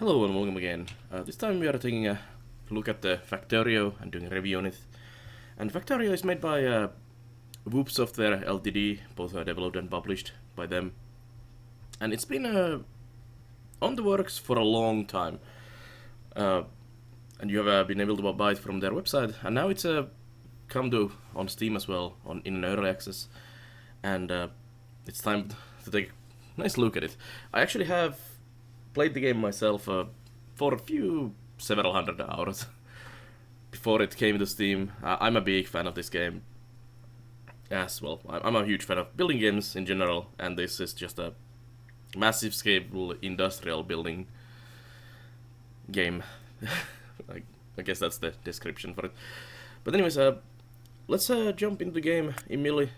Hello and welcome again. This time we are taking a look at the Factorio and doing a review on it. And Factorio is made by Wube Software Ltd, both developed and published by them. And it's been on the works for a long time. And you have been able to buy it from their website. And now it's come to on Steam as well, in an early access. And it's time to take a nice look at it. I actually have played the game myself for several hundred hours before it came to Steam. I'm a big fan of this game as well. I'm a huge fan of building games in general, and this is just a massive scale industrial building game. I guess that's the description for it. But anyways, let's jump into the game immediately.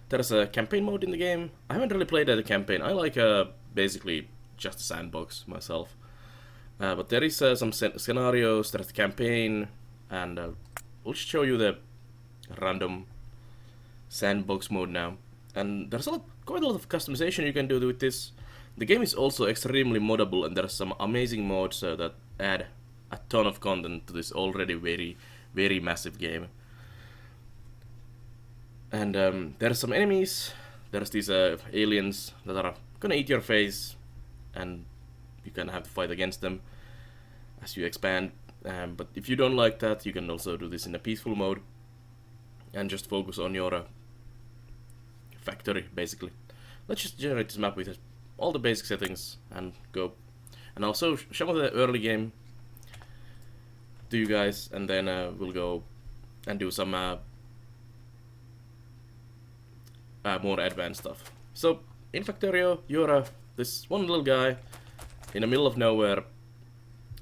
There's a campaign mode in the game. I haven't really played the campaign. I like basically just a sandbox myself. But there is some scenarios, there's the campaign, and we'll show you the random sandbox mode now. And there's quite a lot of customization you can do with this. The game is also extremely moddable, and there's some amazing mods that add a ton of content to this already very, very massive game. And there's some enemies, there's these aliens that are gonna eat your face, and you kind of have to fight against them as you expand. But if you don't like that, you can also do this in a peaceful mode and just focus on your factory, basically. Let's just generate this map with all the basic settings and go. And also show the early game to you guys, and then we'll go and do some more advanced stuff. So, in Factorio, you're this one little guy in the middle of nowhere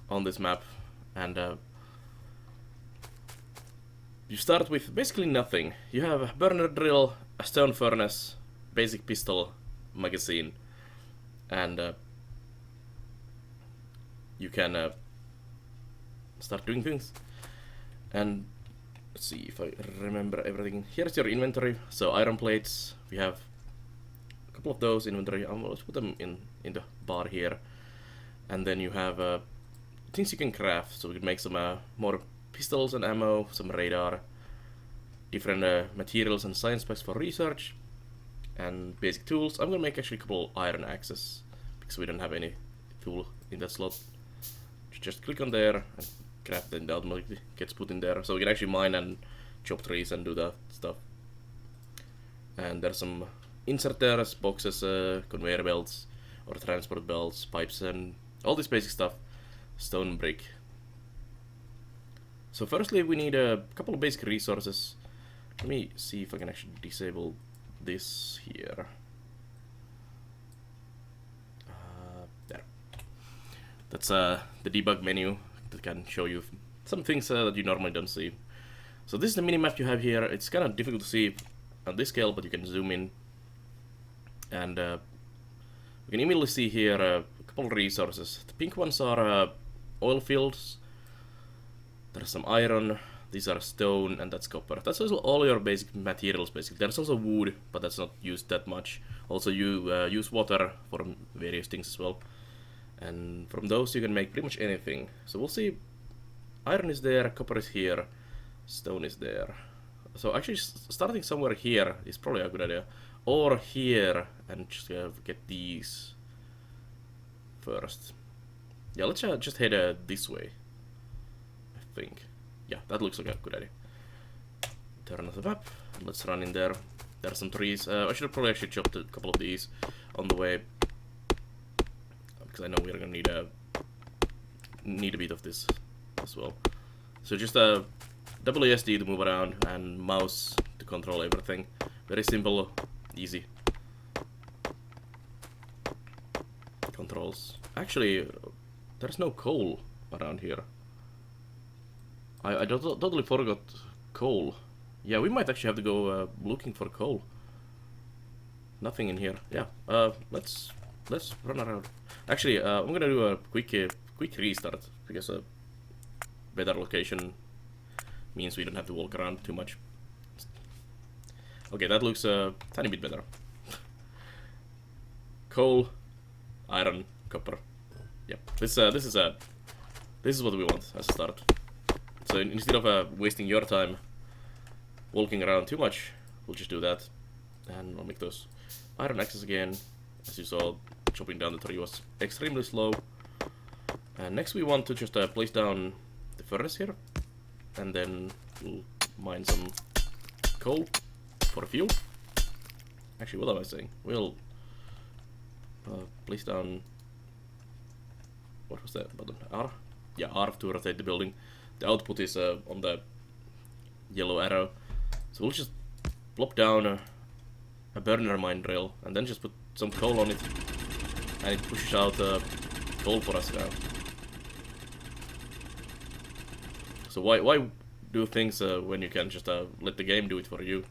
on this map, and you start with basically nothing. You have a burner drill, a stone furnace, basic pistol, magazine, and you can start doing things. And let's see if I remember everything. Here's your inventory. So iron plates, we have a couple of those inventory. Let's put them in the bar here. And then you have things you can craft. So we can make some more pistols and ammo, some radar, different materials and science packs for research, and basic tools. I'm gonna make actually a couple iron axes because we don't have any tool in that slot. Just click on there and craft, and it automatically gets put in there. So we can actually mine and chop trees and do that stuff. And there's some inserters, boxes, conveyor belts, or transport belts, pipes, and all this basic stuff. Stone brick. So firstly we need a couple of basic resources. Let me see if I can actually disable this here. There. That's the debug menu that can show you some things that you normally don't see. So this is the minimap you have here. It's kind of difficult to see on this scale, but you can zoom in, and we can immediately see here a couple of resources. The pink ones are oil fields. There's some iron. These are stone, and that's copper. That's also all your basic materials, basically. There's also wood, but that's not used that much. Also, you use water for various things as well. And from those you can make pretty much anything. So we'll see. Iron is there, copper is here, stone is there. So actually starting somewhere here is probably a good idea. Or here, and just get these first. Yeah, let's just head this way, I think. Yeah, that looks like a good idea. Turn off the map, let's run in there. There are some trees. I should probably actually chop a couple of these on the way, because I know we're gonna need a bit of this as well. So just WSD to move around and mouse to control everything. Very simple, easy controls. Actually, there's no coal around here. I totally forgot coal. Yeah, we might actually have to go looking for coal. Nothing in here. Yeah, let's run around. Actually, I'm gonna do a quick restart, because a better location means we don't have to walk around too much. Okay, that looks a tiny bit better. Coal, iron, copper. yeah, this is what we want as a start. So instead of wasting your time walking around too much, we'll just do that, and we'll make those iron axes again. As you saw, chopping down the tree was extremely slow. And next we want to just place down the furnace here, and then we'll mine some coal for fuel. Actually, what am I saying? We'll place down, what was that button? R? Yeah, R to rotate the building. The output is on the yellow arrow. So we'll just plop down a burner mine drill, and then just put some coal on it, and it pushes out coal for us now. So why do things when you can just let the game do it for you?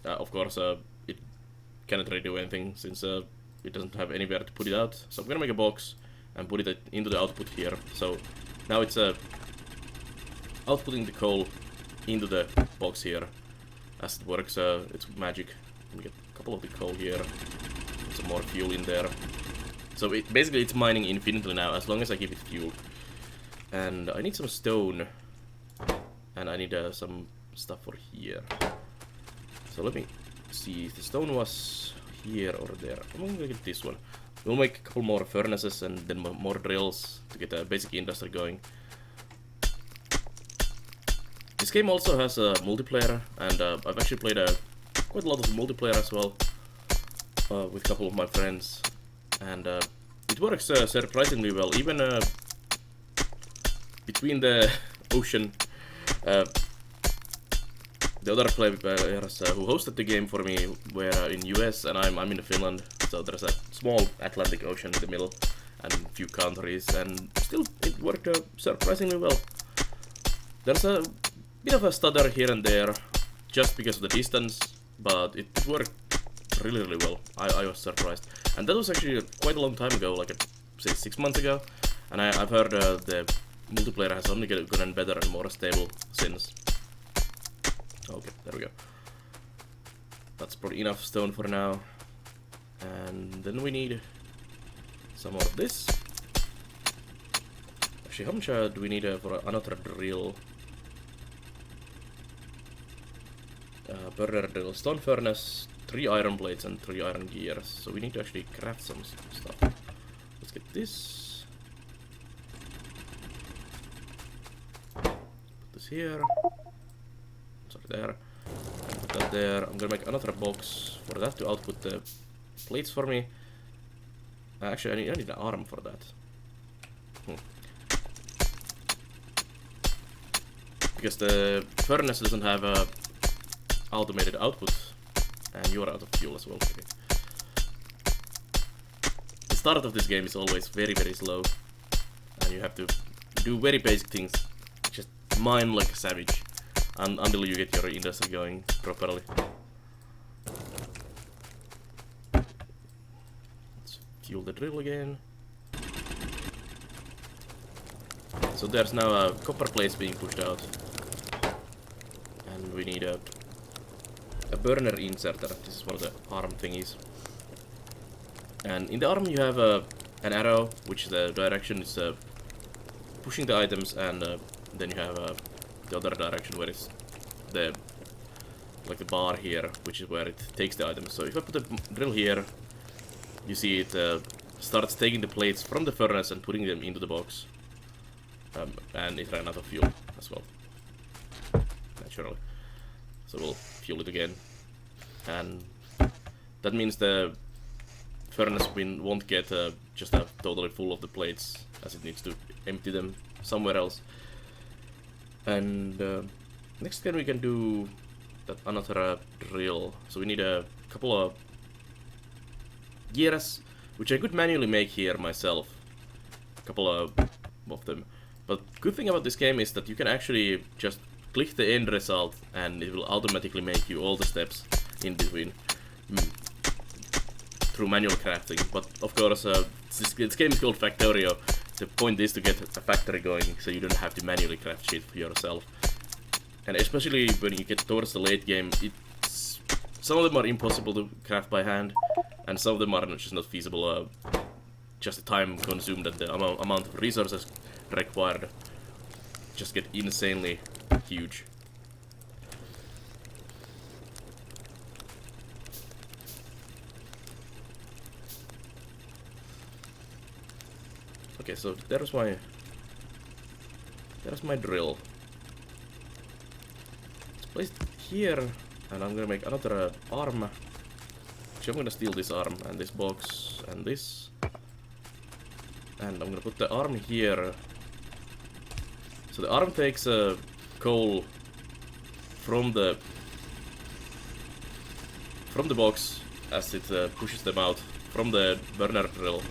Of course, it cannot really do anything since it doesn't have anywhere to put it out. So I'm gonna make a box and put it into the output here. So now it's outputting the coal into the box here. As it works, it's magic. Let me get a couple of the coal here. Put some more fuel in there. So basically it's mining infinitely now, as long as I keep it fueled. And I need some stone, and I need some stuff for here. So let me see if the stone was here or there. I'm gonna get this one. We'll make a couple more furnaces and then more drills to get a basic industry going. This game also has a multiplayer, and I've actually played quite a lot of multiplayer as well with a couple of my friends, and it works surprisingly well. Even between the ocean, the other players who hosted the game for me were in US, and I'm in Finland, so there's a small Atlantic Ocean in the middle and a few countries, and still it worked surprisingly well. There's a bit of a stutter here and there just because of the distance, but it worked really well. I was surprised, and that was actually quite a long time ago, like say 6 months ago, and I've heard the multiplayer has only gotten better and more stable since. Okay, there we go. That's probably enough stone for now. And then we need some more of this. Actually, how much do we need for another drill? Burner drill, stone furnace, 3 iron plates and 3 iron gears. So we need to actually craft some stuff. Let's get this. Put this here. Sorry, there. And put that there. I'm gonna make another box for that to output the plates for me. Actually, I need an arm for that. Because the furnace doesn't have a automated output, and you are out of fuel as well. Okay. The start of this game is always very slow, and you have to do very basic things, just mine like a savage, until you get your industry going properly. Let's fuel the drill again. So there's now a copper plates being pushed out, and we need a burner inserter. This is one of the arm thingies. And in the arm you have an arrow, which the direction is pushing the items, and then you have the other direction where it's the bar here, which is where it takes the items. So if I put the drill here, you see it starts taking the plates from the furnace and putting them into the box. And it ran out of fuel as well, naturally. So we'll fuel it again, and that means the furnace won't get just totally full of the plates, as it needs to empty them somewhere else. And next we can do that another drill. So we need a couple of gears, which I could manually make here myself, a couple of them. But good thing about this game is that you can actually just click the end result, and it will automatically make you all the steps in between through manual crafting. But of course, this game is called Factorio. The point is to get a factory going, so you don't have to manually craft shit for yourself. And especially when you get towards the late game, some of them are impossible to craft by hand, and some of them are just not feasible just the time consumed and the amount of resources required just get insanely huge. Okay, so there's my drill. It's placed here, and I'm gonna make another arm. Actually, I'm gonna steal this arm and this box and this, and I'm gonna put the arm here. So the arm takes coal from the box as it pushes them out from the burner drill,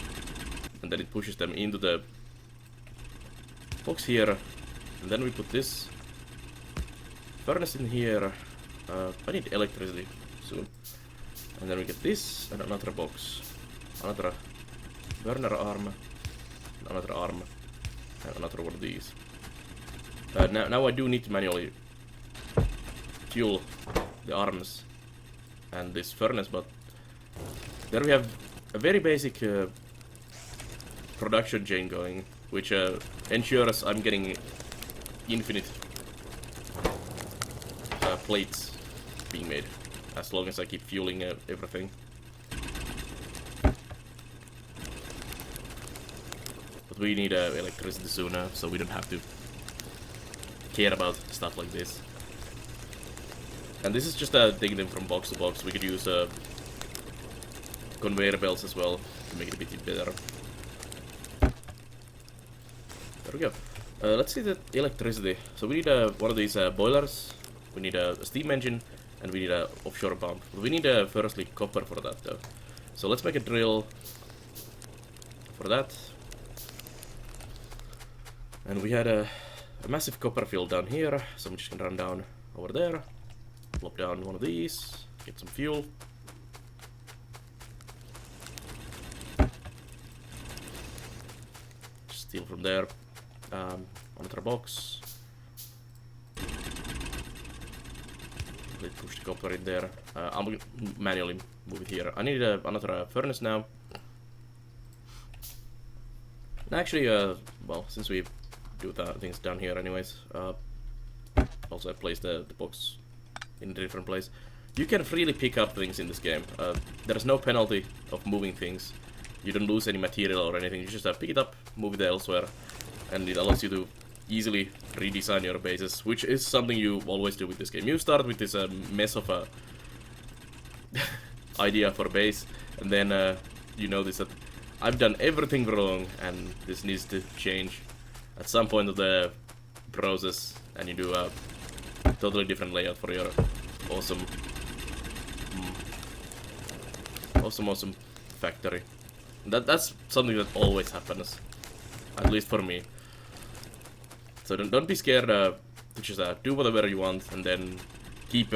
and then it pushes them into the box here, and then we put this furnace in here. I need electricity soon, and then we get this and another box, another burner arm, another arm, and another one of these. Now I do need to manually fuel the arms and this furnace, but there we have a very basic production chain going, which ensures I'm getting infinite plates being made, as long as I keep fueling everything. But we need electricity sooner, so we don't have to care about stuff like this. And this is just taking them from box to box. We could use conveyor belts as well to make it a bit better. There we go. Let's see the electricity. So we need one of these boilers, we need a steam engine, and we need an offshore pump. But we need firstly copper for that though. So let's make a drill for that. And we had a massive copper field down here, so I'm just gonna run down over there, plop down one of these, get some fuel. Just steal from there. Another box. Let's push the copper in there. I'm gonna manually move it here. I need another furnace now. And actually, well, since we do things down here anyways, also I placed the box in a different place. You can freely pick up things in this game. There is no penalty of moving things. You don't lose any material or anything. You just pick it up, move it elsewhere, and it allows you to easily redesign your bases, which is something you always do with this game. You start with this mess of a idea for a base, and then you notice that I've done everything wrong and this needs to change at some point of the process, and you do a totally different layout for your awesome factory. That's something that always happens, at least for me. So don't be scared to just do whatever you want and then keep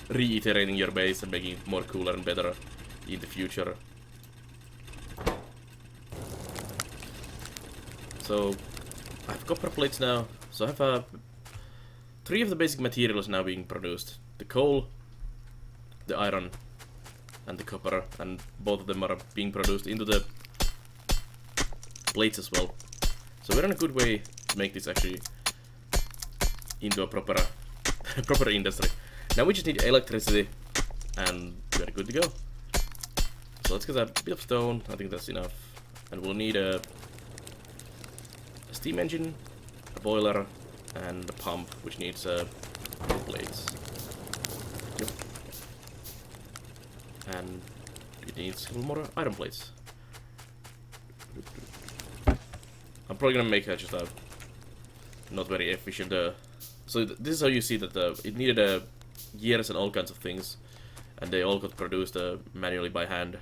reiterating your base and making it more cooler and better in the future. So I have copper plates now, so I have 3 of the basic materials now being produced. The coal, the iron, and the copper, and both of them are being produced into the plates as well. So we're in a good way to make this actually into a proper proper industry. Now we just need electricity and we're good to go. So let's get a bit of stone, I think that's enough. And we'll need a steam engine, a boiler, and a pump, which needs blades. Yep. And it needs a little more iron plates. I'm probably gonna make just a not very efficient. So this is how you see that it needed gears and all kinds of things, and they all got produced manually by hand.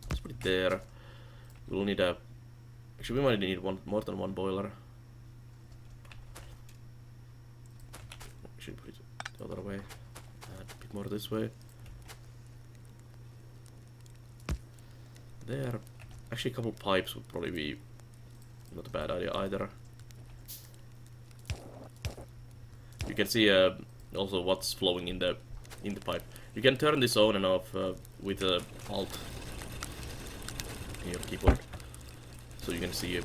Let's put it there. We'll need actually, we might need more than one boiler. Should put it the other way. A bit more this way. There. Actually, a couple pipes would probably be not a bad idea either. You can see also what's flowing in the pipe. You can turn this on and off with Alt. in your keyboard, so you can see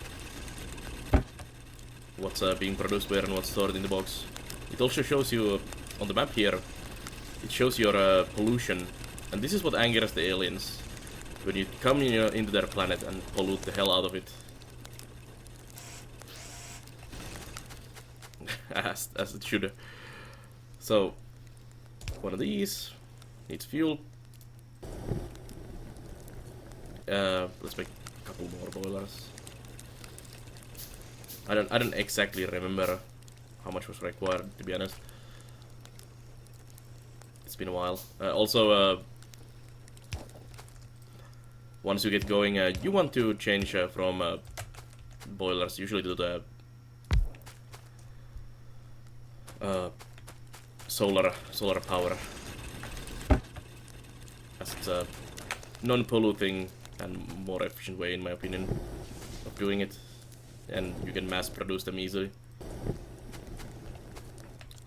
what's being produced where and what's stored in the box. It also shows you on the map here, it shows your pollution, and this is what angers the aliens when you come into their planet and pollute the hell out of it. as it should. So one of these needs fuel. Let's make a couple more boilers. I don't exactly remember how much was required, to be honest. It's been a while. Also, once you get going, you want to change from boilers usually to the solar power, as it's a non-polluting and more efficient way, in my opinion, of doing it, and you can mass produce them easily.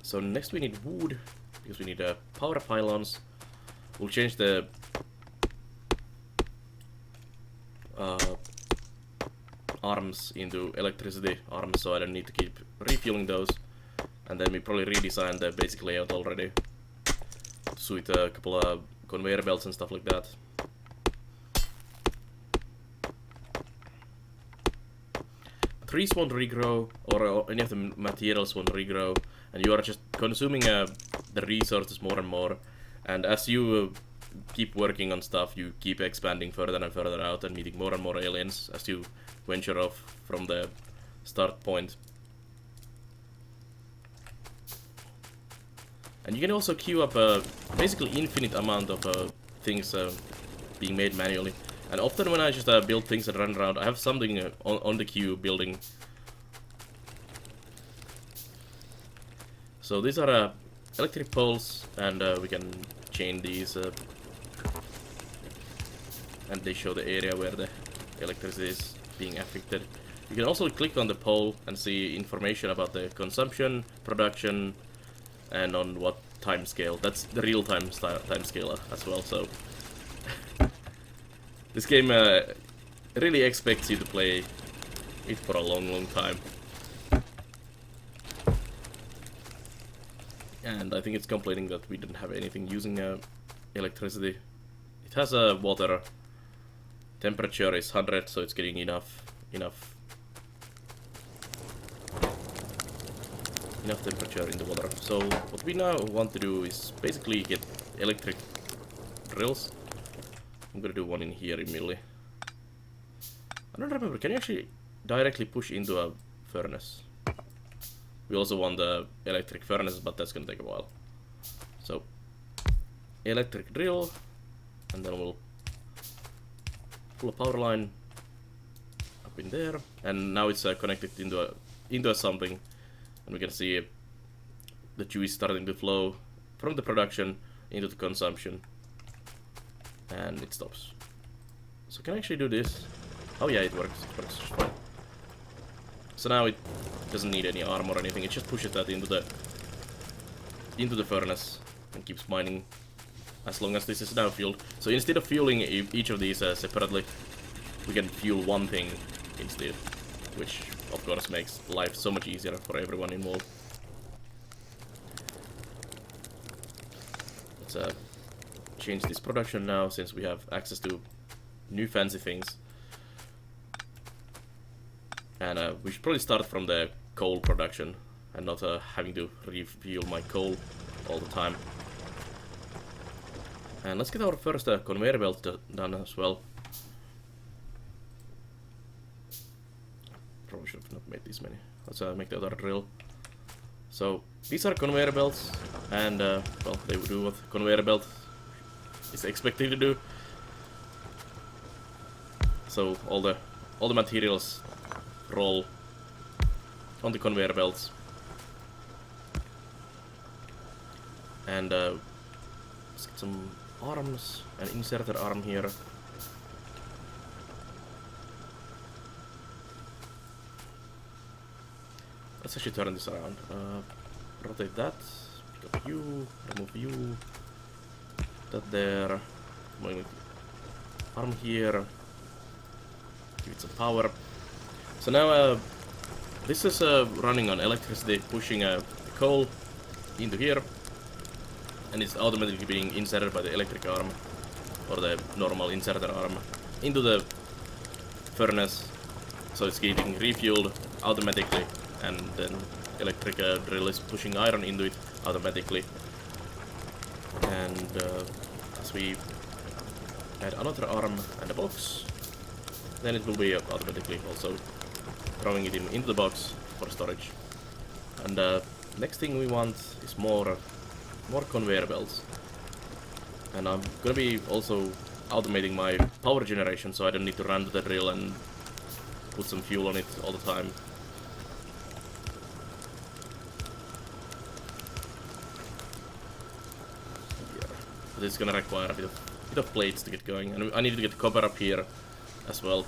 So next we need wood, because we need power pylons. We'll change the arms into electricity arms, so I don't need to keep refueling those. And then we probably redesign the basic layout already to suit a couple of conveyor belts and stuff like that. Trees won't regrow, or any of the materials won't regrow, and you are just consuming the resources more and more. And as you keep working on stuff, you keep expanding further and further out and meeting more and more aliens as you venture off from the start point. And you can also queue up a basically infinite amount of things being made manually. And often when I just build things and run around, I have something on the queue building. So these are electric poles, and we can chain these. And they show the area where the electricity is being affected. You can also click on the pole and see information about the consumption, production, and on what time scale. That's the real-time time scale as well, so this game really expects you to play it for a long time. And I think it's complaining that we didn't have anything using electricity. It has water. Temperature is 100, so it's getting enough temperature in the water. So what we now want to do is basically get electric drills. I'm gonna do one in here immediately. I don't remember, can you actually directly push into a furnace? We also want the electric furnace, but that's gonna take a while. So electric drill, and then we'll pull a power line up in there, and now it's connected into something. And we can see the juice starting to flow from the production into the consumption. And it stops. So can I actually do this? Oh yeah, it works. It works just fine. So now it doesn't need any armor or anything. It just pushes that into the furnace and keeps mining as long as this is now fueled. So instead of fueling each of these separately, we can fuel one thing instead, which of course makes life so much easier for everyone involved. Let's change this production now, since we have access to new fancy things. And we should probably start from the coal production and not having to refuel my coal all the time. And let's get our first conveyor belt done as well. Probably should have not made this many. Let's make the other drill. So these are conveyor belts, and well, they will do what conveyor belt is expected to do. So all the materials roll on the conveyor belts, and let's get some arms, an inserter arm here. Let's actually turn this around. Rotate that, pick up you, remove you, that there, arm here, give it some power. So now this is running on electricity, pushing the coal into here, and it's automatically being inserted by the electric arm, or the normal inserter arm, into the furnace. So it's getting refueled automatically, and then electric drill is pushing iron into it automatically. And as we add another arm and a box, then it will be automatically also throwing it into the box for storage. And next thing we want is more conveyor belts. And I'm gonna be also automating my power generation, so I don't need to run to the drill and put some fuel on it all the time. Yeah. But it's gonna require a bit of plates to get going, and I need to get copper up here as well.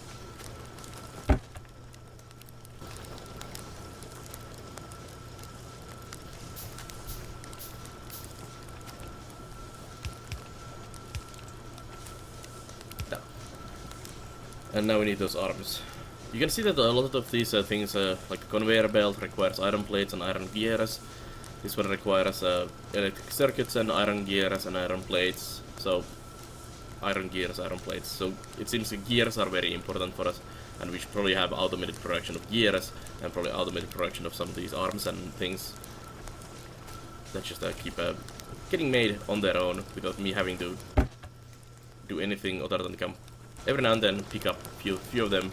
And now we need those arms. You can see that a lot of these things, like conveyor belt, requires iron plates and iron gears. This one requires electric circuits and iron gears and iron plates. So, iron gears, iron plates. So, it seems the gears are very important for us, and we should probably have automated production of gears, and probably automated production of some of these arms and things that just keep getting made on their own without me having to do anything other than come every now and then pick up a few of them.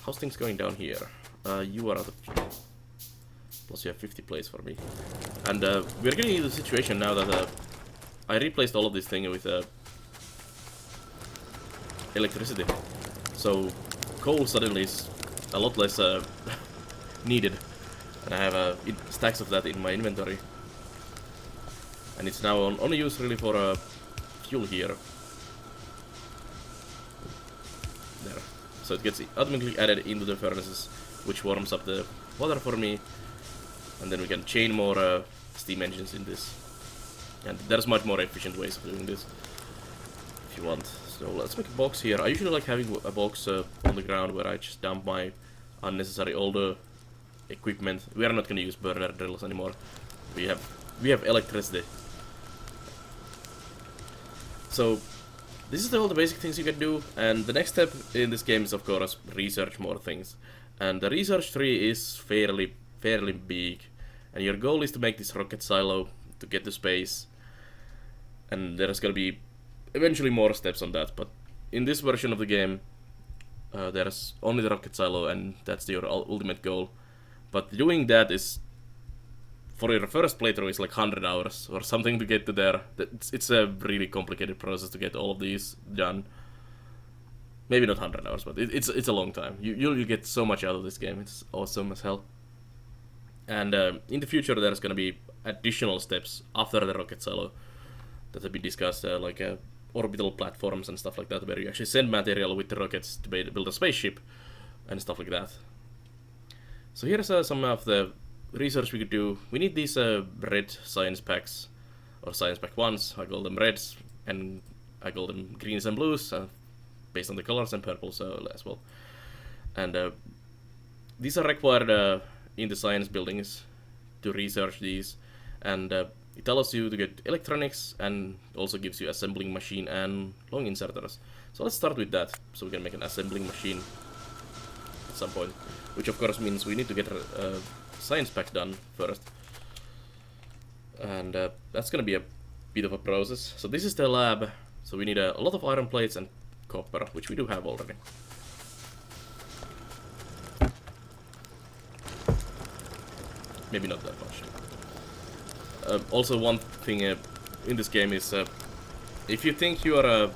How's things going down here? You are out of fuel. Plus you have 50 plates for me. And we're getting into the situation now that I replaced all of this thing with electricity. So coal suddenly is a lot less needed. And I have stacks of that in my inventory. And it's now only used really for fuel here. There. So it gets automatically added into the furnaces, which warms up the water for me, and then we can chain more steam engines in this. And there's much more efficient ways of doing this if you want. So let's make a box here. I usually like having a box on the ground where I just dump my unnecessary older equipment. We are not going to use burner drills anymore. We have electricity. So this is all the basic things you can do, and the next step in this game is of course research more things. And the research tree is fairly big, and your goal is to make this rocket silo to get to space. And there's gonna be eventually more steps on that, but in this version of the game there's only the rocket silo, and that's your ultimate goal. But doing that is, for your first playthrough, is like 100 hours or something to get to there. It's a really complicated process to get all of these done. Maybe not 100 hours, but it's a long time. You'll get so much out of this game. It's awesome as hell. And in the future, there's gonna be additional steps after the rocket silo that will be discussed, like orbital platforms and stuff like that, where you actually send material with the rockets to build a spaceship and stuff like that. So here's some of the research we could do. We need these red science packs, or science pack ones. I call them reds, and I call them greens and blues, based on the colors, and purples as well. And these are required in the science buildings to research these, and it allows you to get electronics, and also gives you assembling machine and long inserters. So let's start with that, so we can make an assembling machine at some point, which of course means we need to get science pack done first, and that's gonna be a bit of a process. So this is the lab, so we need a lot of iron plates and copper, which we do have already. Maybe not that much. Also, one thing in this game is if you think you are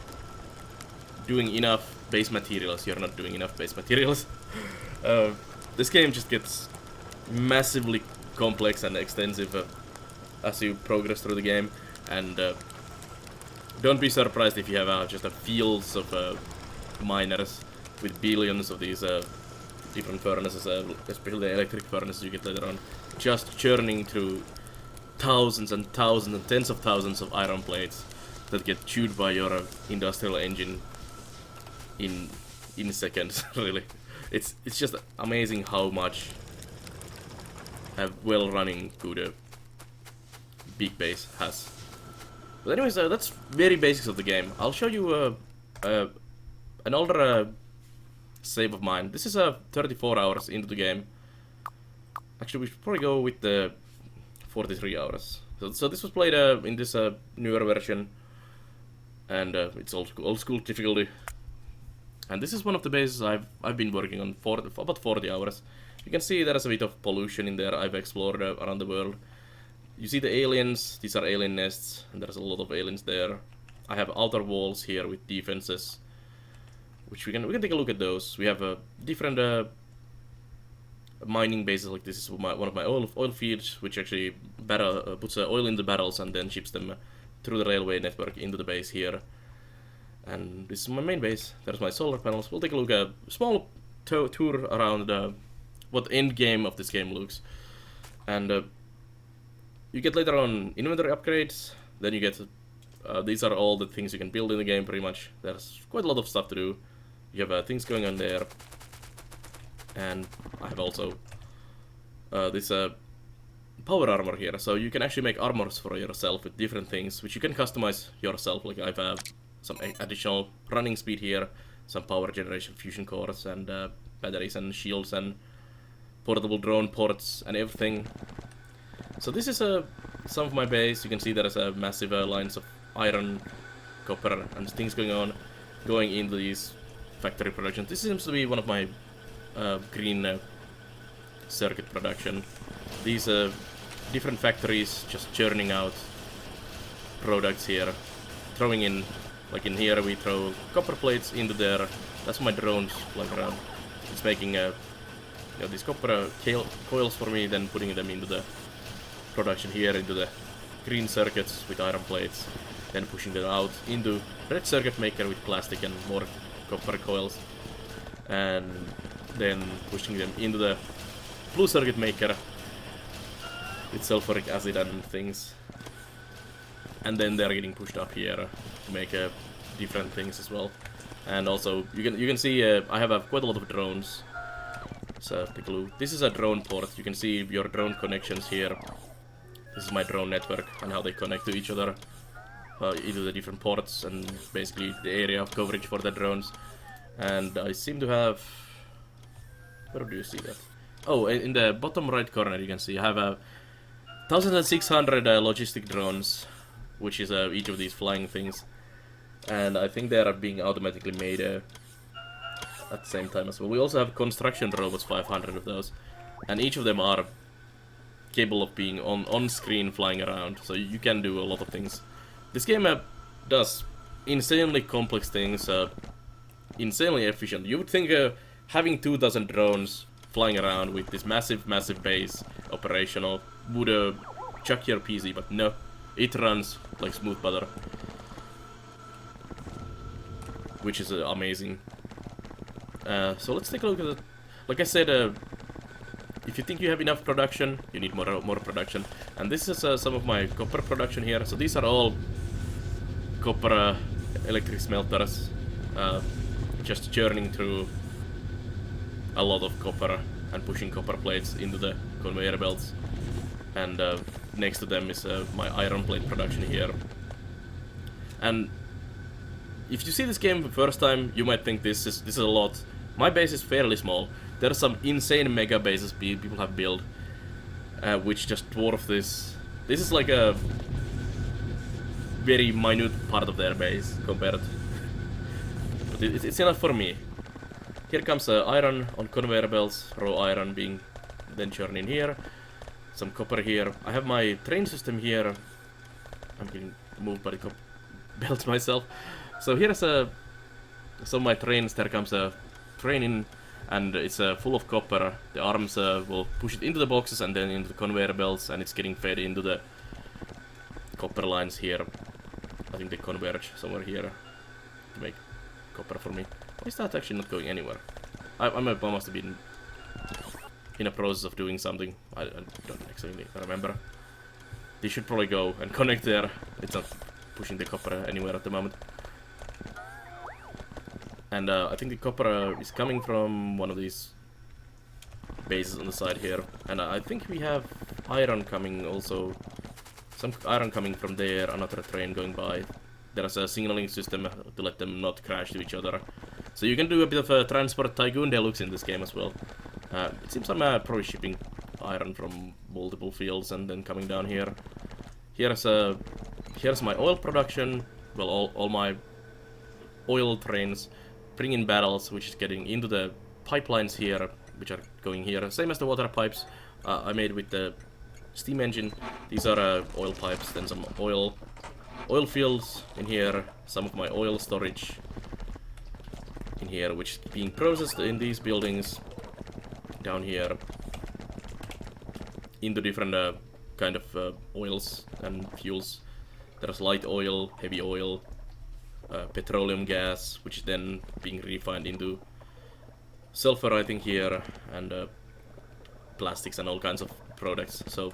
doing enough base materials, you're not doing enough base materials. This game just gets massively complex and extensive as you progress through the game, and don't be surprised if you have just fields of miners with billions of these different furnaces, especially the electric furnaces you get later on, just churning through thousands and thousands and tens of thousands of iron plates that get chewed by your industrial engine in seconds. Really, it's just amazing how much a well-running good big base has. But anyways, that's very basics of the game. I'll show you an older save of mine. This is 34 hours into the game. Actually, we should probably go with the 43 hours. So this was played in this newer version, and it's old school difficulty. And this is one of the bases I've been working on for about 40 hours. You can see there's a bit of pollution in there. I've explored around the world. You see the aliens. These are alien nests, and there's a lot of aliens there. I have outer walls here with defenses, which we can take a look at those. We have different mining bases. Like this is one of my oil fields, which actually puts oil in the barrels and then ships them through the railway network into the base here. And this is my main base. There's my solar panels. We'll take a look at a small tour around what the end game of this game looks. And you get later on inventory upgrades. Then you get these are all the things you can build in the game pretty much. There's quite a lot of stuff to do. You have things going on there. And I have also this power armor here. So you can actually make armors for yourself with different things, which you can customize yourself. Like I have some additional running speed here, some power generation fusion cores, and batteries and shields and portable drone ports and everything. So this is some of my base. You can see there is a massive lines of iron, copper, and things going into these factory productions. This seems to be one of my green circuit production. These different factories just churning out products here, throwing in, like in here we throw copper plates into there. That's my drones flying around. It's making these copper coils for me, then putting them into the production here, into the green circuits with iron plates, then pushing them out into red circuit maker with plastic and more copper coils, and then pushing them into the blue circuit maker with sulfuric acid and things, and then they're getting pushed up here to make different things as well. And also you can see I have quite a lot of drones. So take a look. This is a drone port. You can see your drone connections here. This is my drone network and how they connect to each other into the different ports, and basically the area of coverage for the drones. And I seem to have, where do you see that? Oh, in the bottom right corner you can see I have 1,600 logistic drones, which is each of these flying things, and I think they are being automatically made at the same time as well. We also have construction robots, 500 of those, and each of them are capable of being on screen flying around, so you can do a lot of things. This game does insanely complex things, insanely efficient. You would think having 2,000 drones flying around with this massive base operational would chuck your PC, but no, it runs like smooth butter, which is amazing. So let's take a look at it. Like I said, if you think you have enough production, you need more production. And this is some of my copper production here. So these are all copper electric smelters, just churning through a lot of copper and pushing copper plates into the conveyor belts. And next to them is my iron plate production here. And if you see this game for the first time, you might think this is a lot. My base is fairly small. There are some insane mega bases people have built, which just dwarf this. This is like a very minute part of their base compared. But it's enough for me. Here comes iron on conveyor belts, raw iron being then churned in here. Some copper here. I have my train system here. I'm getting moved by the belt myself. So here's some of my trains. There comes a train in, and it's full of copper. The arms will push it into the boxes and then into the conveyor belts, and it's getting fed into the copper lines here. I think they converge somewhere here to make copper for me. Why is that actually not going anywhere? I must have been in a process of doing something. I don't exactly remember. They should probably go and connect there. It's not pushing the copper anywhere at the moment. And I think the copper is coming from one of these bases on the side here. And I think we have iron coming also. Some iron coming from there, another train going by. There's a signaling system to let them not crash to each other. So you can do a bit of a transport tycoon deluxe in this game as well. It seems I'm probably shipping iron from multiple fields and then coming down here. Here's my oil production. Well, all my oil trains bringing barrels, which is getting into the pipelines here, which are going here. Same as the water pipes I made with the steam engine. These are oil pipes, then some oil fields in here, some of my oil storage in here, which is being processed in these buildings down here into different kind of oils and fuels. There's light oil, heavy oil, petroleum gas, which is then being refined into sulfur, I think, here, and plastics and all kinds of products. So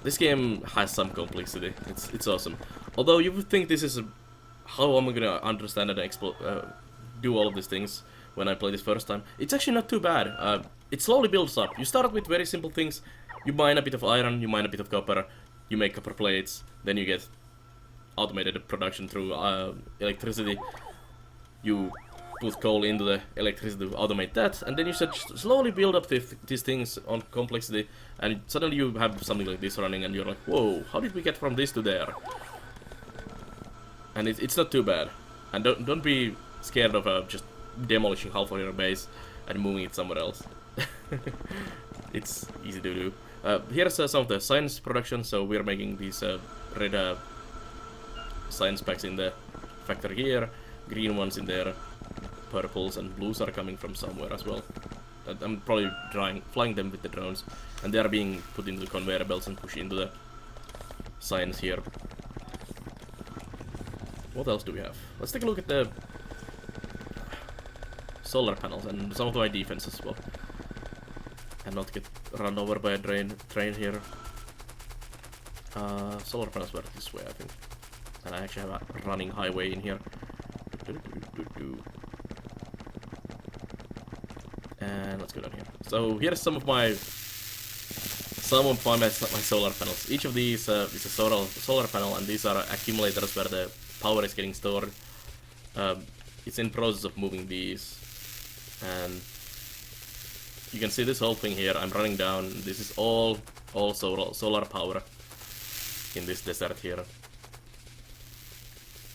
this game has some complexity. It's awesome. Although you would think this is how am I gonna understand and do all of these things when I play this first time. It's actually not too bad. It slowly builds up. You start with very simple things. You mine a bit of iron, you mine a bit of copper, you make copper plates, then you get automated production through electricity. You put coal into the electricity to automate that, and then you slowly build up these things on complexity, and suddenly you have something like this running, and you're like, whoa, how did we get from this to there? And it's not too bad. And don't be scared of just demolishing half of your base and moving it somewhere else. It's easy to do. Here's some of the science production. So we're making these red science packs in the factory here, green ones in there, purples and blues are coming from somewhere as well. I'm probably flying them with the drones, and they are being put into the conveyor belts and pushed into the science here. What else do we have? Let's take a look at the solar panels and some of my defense as well, and not get run over by a train here. Solar panels were this way, I think, and I actually have a running highway in here. And let's go down here. So here's some of my solar panels. Each of these is a solar panel, and these are accumulators where the power is getting stored. It's in process of moving these, and you can see this whole thing here. I'm running down. This is all solar power in this desert here.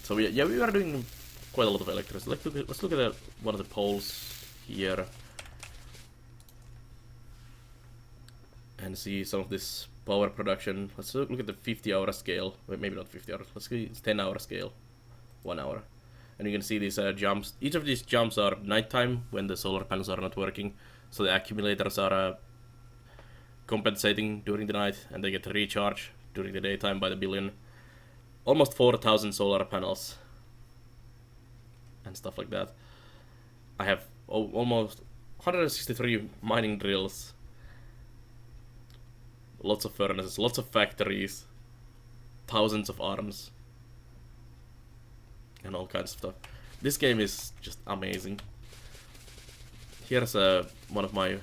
So we are doing quite a lot of electricity. Let's look at one of the poles here and see some of this power production. Let's look at the 50-hour scale. Wait, maybe not 50 hours. Let's see, it's 10-hour scale, 1 hour. And you can see these jumps. Each of these jumps are nighttime when the solar panels are not working. So the accumulators are compensating during the night, and they get recharged during the daytime by the billion. Almost 4,000 solar panels and stuff like that. I have almost 163 mining drills, lots of furnaces, lots of factories, thousands of arms, and all kinds of stuff. This game is just amazing. Here's one of my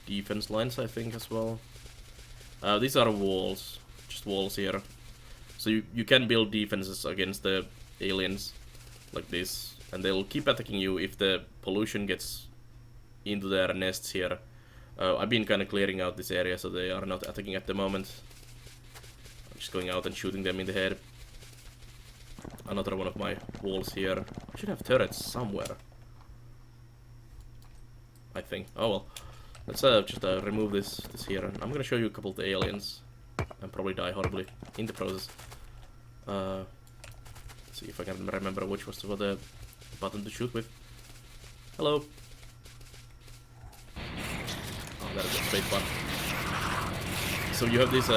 defense lines, I think, as well. These are walls, just walls here. So you can build defenses against the aliens like this, and they'll keep attacking you if the pollution gets into their nests here. I've been kind of clearing out this area so they are not attacking at the moment. I'm just going out and shooting them in the head. Another one of my walls here. I should have turrets somewhere, I think. Oh well. Let's just remove this here. I'm gonna show you a couple of the aliens and probably die horribly in the process. Let's see if I can remember which was the button to shoot with. Hello. Oh, that is a straight button. So you have these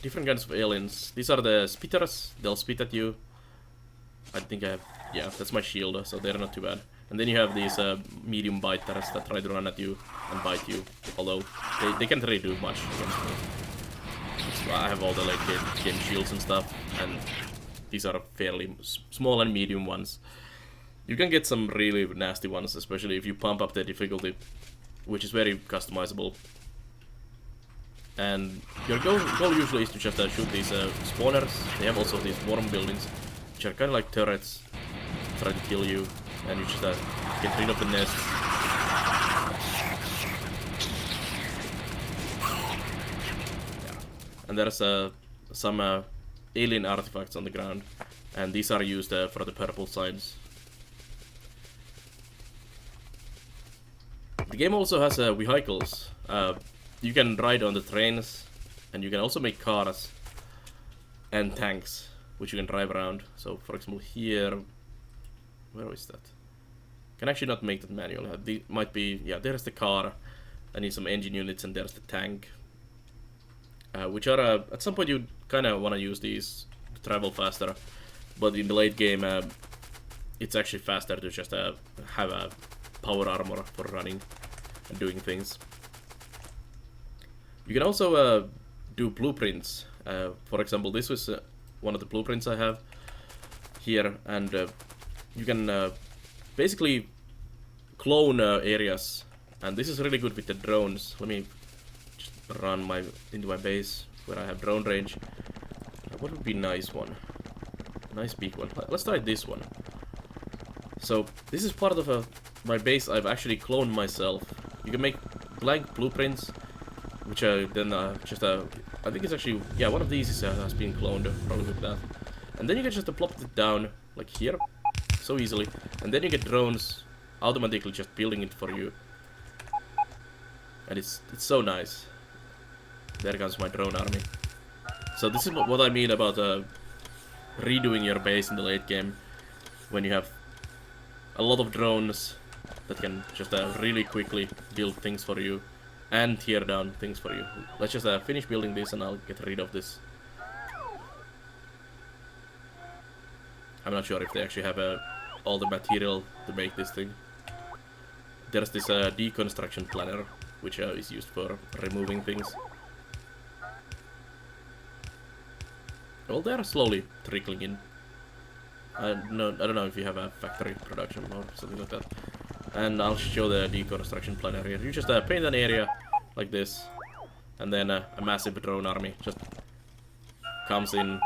different kinds of aliens. These are the spitters. They'll spit at you. I think I have, yeah, that's my shield, so they're not too bad. And then you have these medium biters that try to run at you and bite you, although they can't really do much against me. So I have all the late game shields and stuff, and these are fairly small and medium ones. You can get some really nasty ones, especially if you pump up the difficulty, which is very customizable. And your goal usually is to just shoot these spawners. They have also these worm buildings, which are kind of like turrets, try to kill you, and you just get rid of the nests. Yeah. And there's some alien artifacts on the ground, and these are used for the purple signs. The game also has vehicles. You can ride on the trains, and you can also make cars and tanks, which you can drive around. So, for example, here, where is that? Can actually not make that manually. Might be, yeah. There's the car. I need some engine units, and there's the tank, which are at some point you kind of want to use these to travel faster, but in the late game, it's actually faster to just have a power armor for running and doing things. You can also do blueprints. For example, this was one of the blueprints I have here, and you can basically clone areas, and this is really good with the drones. Let me just run into my base where I have drone range. What would be nice one? Nice big one. Let's try this one. So this is part of my base I've actually cloned myself. You can make blank blueprints, which then just I think it's actually, yeah, one of these has been cloned, probably with that. And then you can just plop it down like here, so easily, and then you get drones automatically just building it for you, and it's so nice. There comes my drone army. So this is what I mean about redoing your base in the late game, when you have a lot of drones that can just really quickly build things for you and tear down things for you. Let's just finish building this, and I'll get rid of this. I'm not sure if they actually have all the material to make this thing. There's this deconstruction planner, which is used for removing things. Well, they're slowly trickling in. I don't know if you have a factory production or something like that. And I'll show the deconstruction planner here. You just paint an area like this, and then a massive drone army just comes in,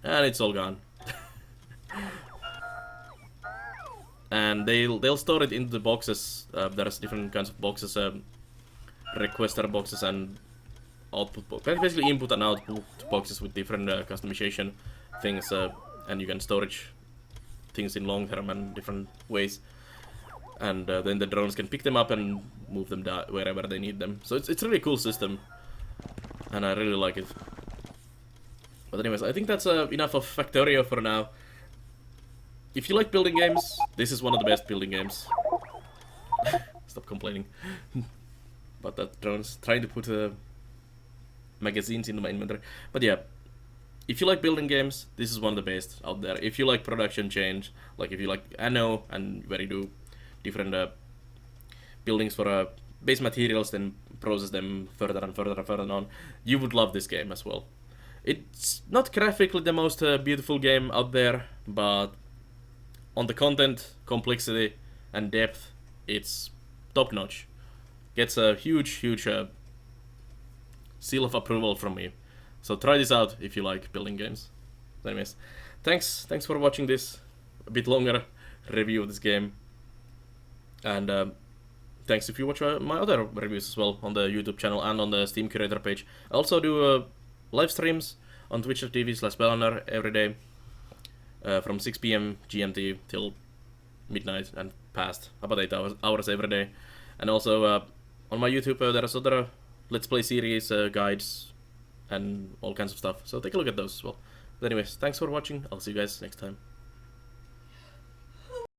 and it's all gone. And they'll store it into the boxes. There's different kinds of boxes, requester boxes and output boxes. Basically input and output boxes with different customization things, and you can storage things in long term and different ways. And then the drones can pick them up and move them wherever they need them. So it's a really cool system, and I really like it. But anyways, I think that's enough of Factorio for now. If you like building games, this is one of the best building games. Stop complaining. But that drone's trying to put magazines into my inventory. But yeah, if you like building games, this is one of the best out there. If you like production change, like if you like Anno, and where you do different buildings for base materials, then process them further and further and further on, you would love this game as well. It's not graphically the most beautiful game out there, but on the content, complexity, and depth, it's top-notch. Gets a huge seal of approval from me. So try this out if you like building games. Anyways, thanks for watching this a bit longer review of this game. And thanks if you watch my other reviews as well on the YouTube channel and on the Steam Curator page. I also do live streams on twitch.tv/Bellhunter every day from 6 PM GMT till midnight and past, about 8 hours every day. And also on my YouTube there's other Let's Play series, guides, and all kinds of stuff. So take a look at those as well. But anyways, thanks for watching. I'll see you guys next time.